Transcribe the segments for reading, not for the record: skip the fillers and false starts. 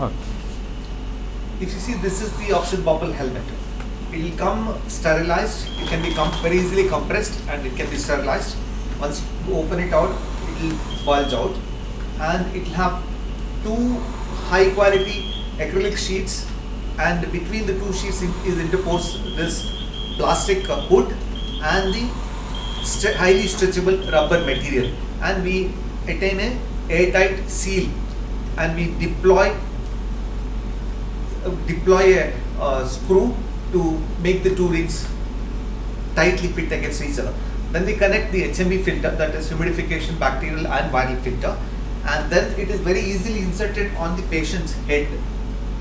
Okay. If you see, this is the oxygen bubble helmet. It will come sterilized. It can be very easily compressed and it can be sterilized. Once you open it out, it will bulge out, and it will have two high quality acrylic sheets, and between the two sheets is interposed this plastic hood and the highly stretchable rubber material, and we attain a airtight seal, and we deploy a screw to make the two rings tightly fit against each other. Then we connect the HMB filter, that is humidification, bacterial and viral filter, and then it is very easily inserted on the patient's head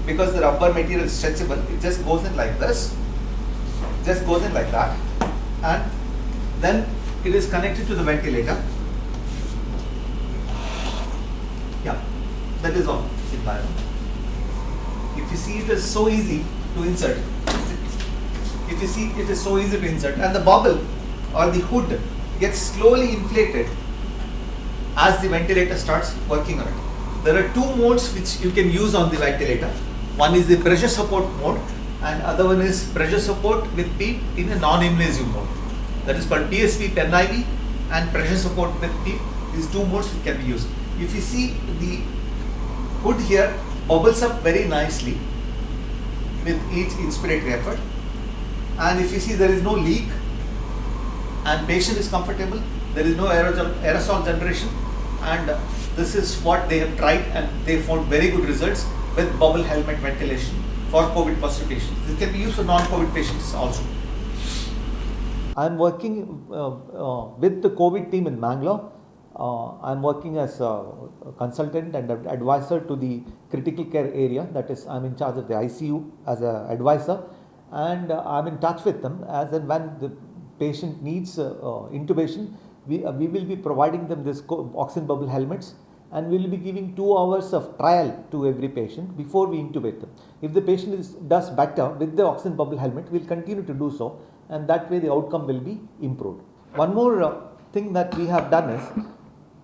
because the rubber material is stretchable. It just goes in like this, just goes in like that, and then it is connected to the ventilator. Yeah, that is all. If you see, it is so easy to insert. If you see, it is so easy to insert, and the bubble or the hood gets slowly inflated as the ventilator starts working on it. There are two modes which you can use on the ventilator. One is the pressure support mode, and other one is pressure support with PEEP in a non-invasive mode. That is called PSP pen IV and pressure support with PEEP. These two modes can be used. If you see, the hood here bubbles up very nicely with each inspiratory effort, and if you see, there is no leak and patient is comfortable, there is no aerosol generation, and this is what they have tried and they found very good results with bubble helmet ventilation for COVID positive patients. This can be used for non-COVID patients also. I am working with the COVID team in Mangalore. I am working as a consultant and advisor to the critical care area. That is, I am in charge of the ICU as an advisor, and I am in touch with them as and when the patient needs intubation. We will be providing them this oxygen bubble helmets, and we will be giving 2 hours of trial to every patient before we intubate them. If the patient does better with the oxygen bubble helmet, we will continue to do so, and that way the outcome will be improved. One more thing that we have done is,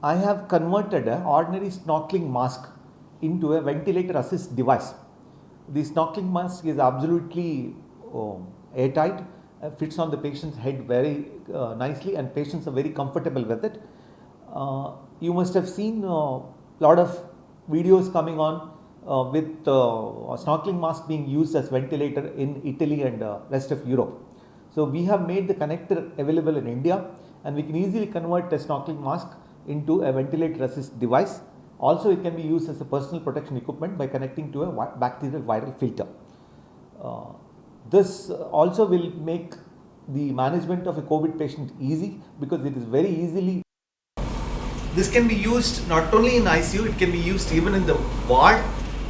I have converted an ordinary snorkeling mask into a ventilator assist device. The snorkeling mask is absolutely airtight, fits on the patient's head very nicely, and patients are very comfortable with it. You must have seen a lot of videos coming on with a snorkeling mask being used as ventilator in Italy and rest of Europe. So we have made the connector available in India, and we can easily convert a snorkeling mask into a ventilator assist device. Also, it can be used as a personal protection equipment by connecting to a bacterial viral filter. This also will make the management of a COVID patient easy because it is very easily. This can be used not only in ICU, it can be used even in the ward.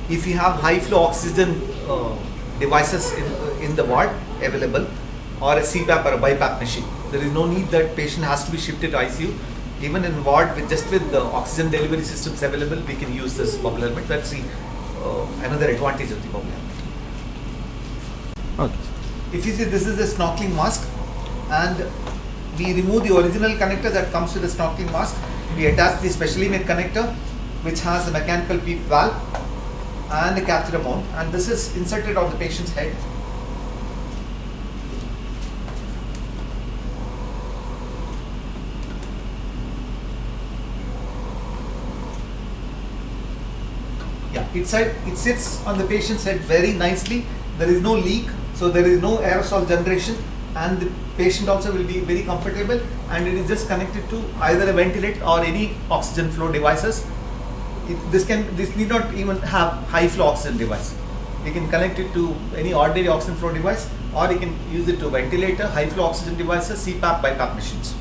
If you have high flow oxygen devices in the ward available, or a CPAP or a BiPAP machine, there is no need that patient has to be shifted to ICU. Even in ward, with the oxygen delivery systems available, we can use this bubble helmet. That's another advantage of the bubble helmet. Okay. If you see, this is a snorkeling mask, and we remove the original connector that comes with the snorkeling mask. We attach the specially made connector, which has a mechanical PEEP valve and a catheter mount, and this is inserted on the patient's head. Yeah, it sits on the patient's head very nicely. There is no leak, so there is no aerosol generation, and the patient also will be very comfortable, and it is just connected to either a ventilator or any oxygen flow devices. This need not even have high flow oxygen device. You can connect it to any ordinary oxygen flow device, or you can use it to ventilator, high flow oxygen devices, CPAP, BiPAP machines.